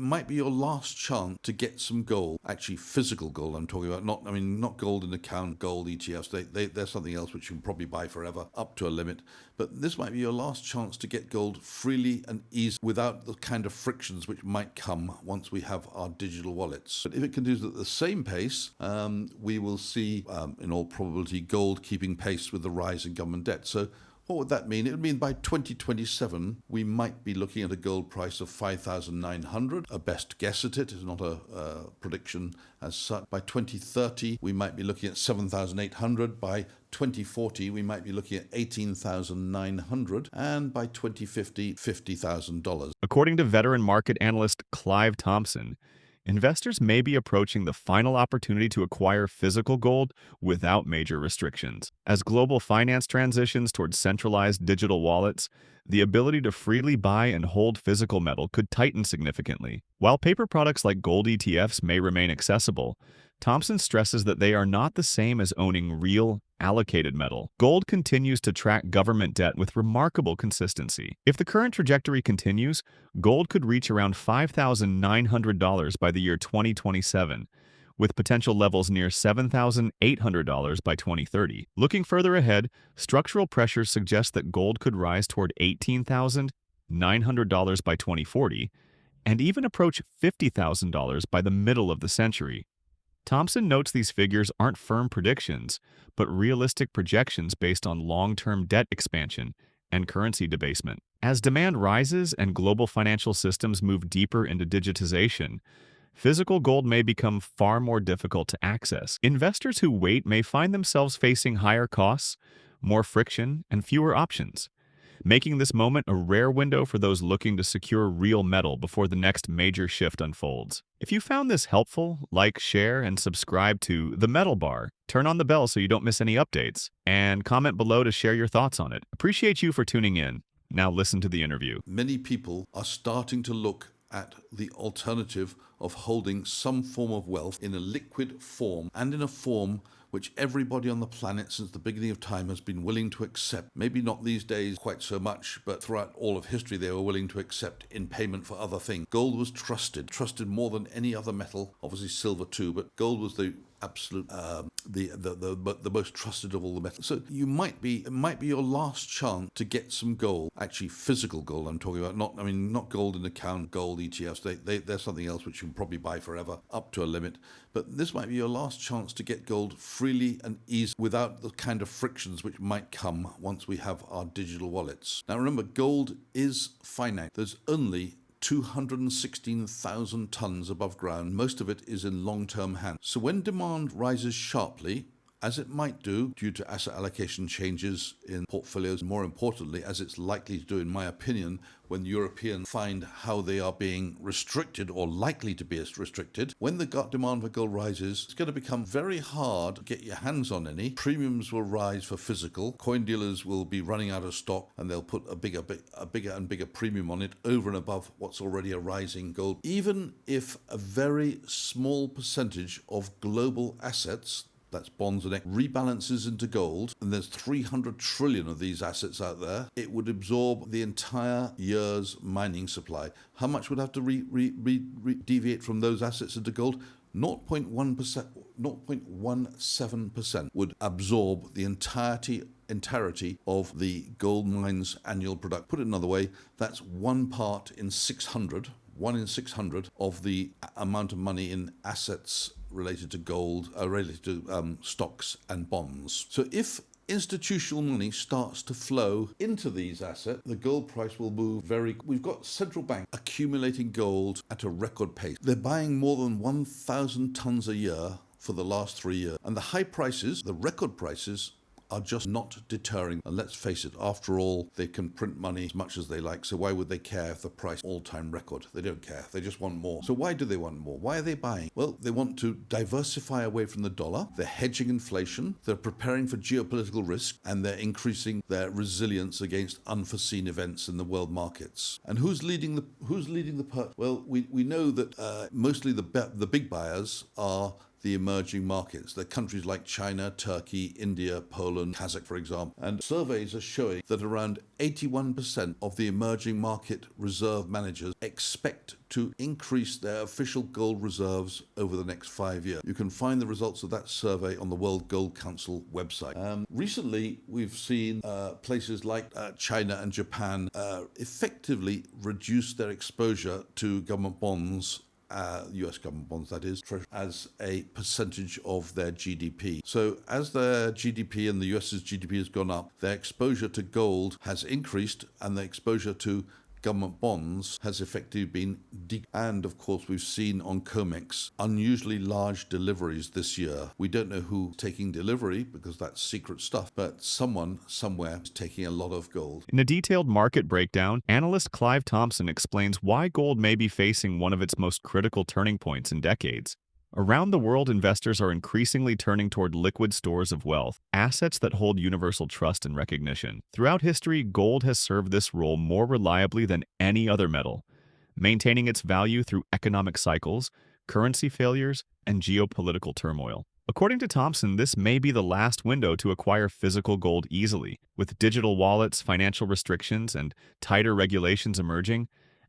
it might be your last chance to get some gold, actually physical gold I'm talking about, not gold in account, gold ETFs, they're something else which you can probably buy forever, up to a limit. But this might be your last chance to get gold freely and easily without the kind of frictions which might come once we have our digital wallets. But if it continues at the same pace, we will see, in all probability, gold keeping pace with the rise in government debt. So what would that mean? It would mean by 2027, we might be looking at a gold price of 5,900, a best guess at it. It's not a prediction as such. By 2030, we might be looking at 7,800. By 2040, we might be looking at 18,900. And by 2050, $50,000. According to veteran market analyst Clive Thompson, investors may be approaching the final opportunity to acquire physical gold without major restrictions. As global finance transitions towards centralized digital wallets, the ability to freely buy and hold physical metal could tighten significantly. While paper products like gold ETFs may remain accessible, Thompson stresses that they are not the same as owning real, allocated metal. Gold continues to track government debt with remarkable consistency. If the current trajectory continues, gold could reach around $5,900 by the year 2027, with potential levels near $7,800 by 2030. Looking further ahead, structural pressures suggest that gold could rise toward $18,900 by 2040, and even approach $50,000 by the middle of the century. Thompson notes these figures aren't firm predictions, but realistic projections based on long-term debt expansion and currency debasement. As demand rises and global financial systems move deeper into digitization, physical gold may become far more difficult to access. Investors who wait may find themselves facing higher costs, more friction, and fewer options, making this moment a rare window for those looking to secure real metal before the next major shift unfolds. If you found this helpful, like, share, and subscribe to The Metal Bar. Turn on the bell so you don't miss any updates, and comment below to share your thoughts on it. Appreciate you for tuning in. Now listen to the interview. Many people are starting to look at the alternative of holding some form of wealth in a liquid form and in a form which everybody on the planet since the beginning of time has been willing to accept. Maybe not these days quite so much, but throughout all of history they were willing to accept in payment for other things. Gold was trusted more than any other metal, obviously silver too, but gold was the absolute the most trusted of all the metals. So it might be your last chance to get some gold, actually physical gold I'm talking about, not gold in account, gold ETFs, they're something else which you can probably buy forever, up to a limit. But this might be your last chance to get gold freely and easily without the kind of frictions which might come once we have our digital wallets. Now remember, gold is finite. There's only 216,000 tons above ground. Most of it is in long-term hands. So when demand rises sharply, as it might do due to asset allocation changes in portfolios, more importantly, as it's likely to do, in my opinion, when Europeans find how they are being restricted or likely to be restricted, when the demand for gold rises, it's going to become very hard to get your hands on any. Premiums will rise for physical. Coin dealers will be running out of stock, and they'll put a bigger and bigger premium on it over and above what's already a rising gold. Even if a very small percentage of global assets, that's bonds and equity, rebalances into gold, and there's 300 trillion of these assets out there, it would absorb the entire year's mining supply. How much would have to deviate from those assets into gold? 0.1%, 0.17% would absorb the entirety of the gold mine's annual production. Put it another way, that's 1 in 600 of the amount of money in assets related to gold, related to stocks and bonds. So if institutional money starts to flow into these assets, the gold price will move we've got central banks accumulating gold at a record pace. They're buying more than 1,000 tons a year for the last 3 years. And the high prices, the record prices, are just not deterring. And let's face it, after all, they can print money as much as they like, so why would they care if the price all-time record? They don't care. They just want more. So why do they want more? Why are they buying? Well, they want to diversify away from the dollar. They're hedging inflation. They're preparing for geopolitical risk, and they're increasing their resilience against unforeseen events in the world markets. And who's leading the Well, we know that mostly the big buyers are the emerging markets. They're countries like China, Turkey, India, Poland, Kazakh, for example. And surveys are showing that around 81% of the emerging market reserve managers expect to increase their official gold reserves over the next 5 years. You can find the results of that survey on the World Gold Council website. Recently, we've seen places like China and Japan effectively reduce their exposure to government bonds, US government bonds, that is, as a percentage of their GDP. So as their GDP and the US's GDP has gone up, their exposure to gold has increased and the exposure to government bonds has effectively been and of course we've seen on COMEX unusually large deliveries this year. We don't know who's taking delivery because that's secret stuff, but someone somewhere is taking a lot of gold. In a detailed market breakdown, analyst Clive Thompson explains why gold may be facing one of its most critical turning points in decades. Around the world, investors are increasingly turning toward liquid stores of wealth, assets that hold universal trust and recognition. Throughout history, gold has served this role more reliably than any other metal, maintaining its value through economic cycles, currency failures, and geopolitical turmoil. According to Thompson, this may be the last window to acquire physical gold easily. With digital wallets, financial restrictions, and tighter regulations emerging,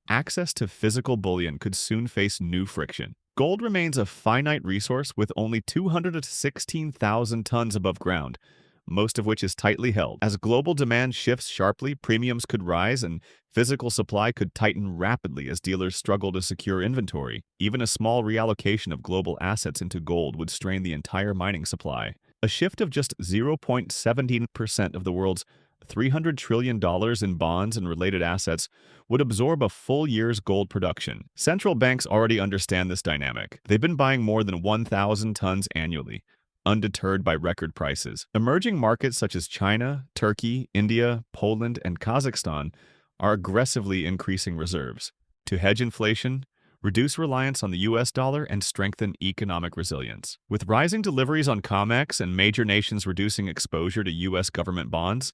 access to physical bullion could soon face new friction. Gold remains a finite resource with only 216,000 tons above ground, most of which is tightly held. As global demand shifts sharply, premiums could rise and physical supply could tighten rapidly as dealers struggle to secure inventory. Even a small reallocation of global assets into gold would strain the entire mining supply. A shift of just 0.17% of the world's $300 trillion in bonds and related assets would absorb a full year's gold production. Central banks already understand this dynamic. They've been buying more than 1,000 tons annually, undeterred by record prices. Emerging markets such as China, Turkey, India, Poland, and Kazakhstan are aggressively increasing reserves to hedge inflation, reduce reliance on the US dollar, and strengthen economic resilience. With rising deliveries on COMEX and major nations reducing exposure to US government bonds,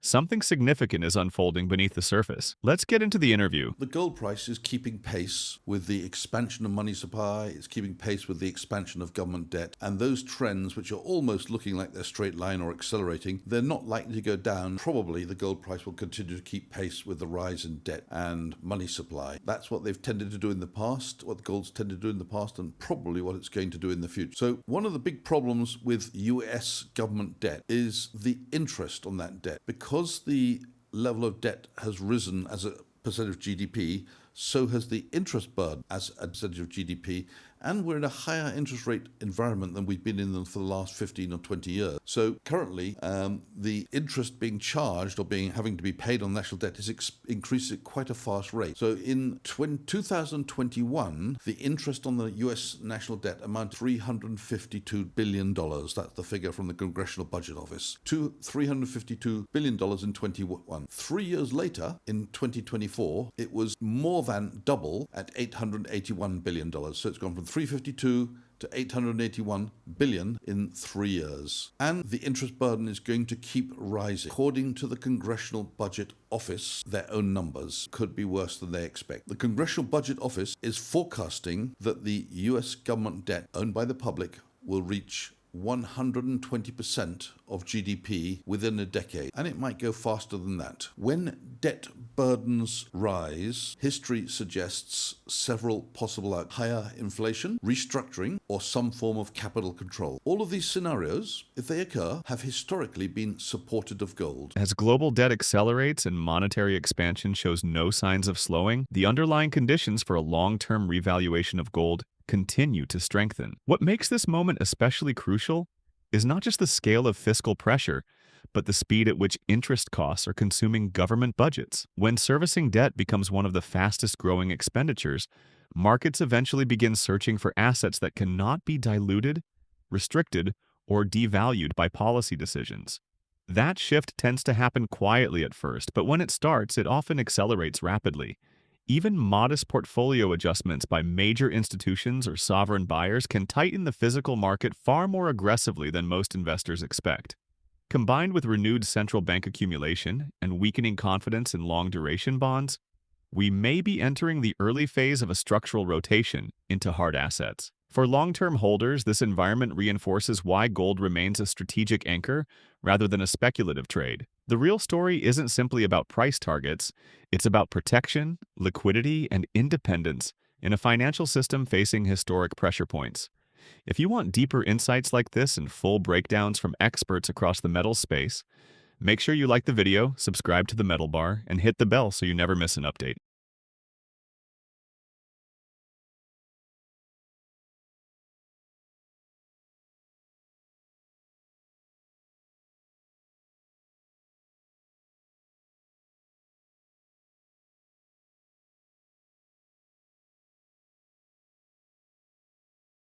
something significant is unfolding beneath the surface. Let's get into the interview. The gold price is keeping pace with the expansion of money supply, it's keeping pace with the expansion of government debt, and those trends, which are almost looking like they're straight line or accelerating, they're not likely to go down. Probably the gold price will continue to keep pace with the rise in debt and money supply. That's what they've tended to do in the past, what the gold's tended to do in the past, and probably what it's going to do in the future. So one of the big problems with US government debt is the interest on that debt. Because the level of debt has risen as a percent of GDP, so has the interest burden as a percentage of GDP, and we're in a higher interest rate environment than we've been in for the last 15 or 20 years. So currently, the interest being charged or having to be paid on national debt is increased at quite a fast rate. So in 2021, the interest on the US national debt amounted to $352 billion. That's the figure from the Congressional Budget Office. To $352 billion in 21. 3 years later, in 2024, it was more than double at $881 billion. So it's gone from 352 to 881 billion in 3 years. And the interest burden is going to keep rising. According to the Congressional Budget Office, their own numbers could be worse than they expect. The Congressional Budget Office is forecasting that the US government debt owned by the public will reach 120% of GDP within a decade, and it might go faster than that. When debt burdens rise, history suggests several possible outcomes: higher inflation, restructuring, or some form of capital control. All of these scenarios, if they occur, have historically been supportive of gold. As global debt accelerates and monetary expansion shows no signs of slowing, the underlying conditions for a long-term revaluation of gold continue to strengthen. What makes this moment especially crucial is not just the scale of fiscal pressure, but the speed at which interest costs are consuming government budgets. When servicing debt becomes one of the fastest growing expenditures, markets eventually begin searching for assets that cannot be diluted, restricted, or devalued by policy decisions. That shift tends to happen quietly at first, but when it starts, it often accelerates rapidly. Even modest portfolio adjustments by major institutions or sovereign buyers can tighten the physical market far more aggressively than most investors expect. Combined with renewed central bank accumulation and weakening confidence in long-duration bonds, we may be entering the early phase of a structural rotation into hard assets. For long-term holders, this environment reinforces why gold remains a strategic anchor rather than a speculative trade. The real story isn't simply about price targets, it's about protection, liquidity, and independence in a financial system facing historic pressure points. If you want deeper insights like this and full breakdowns from experts across the metals space, make sure you like the video, subscribe to the Metal Bar, and hit the bell so you never miss an update.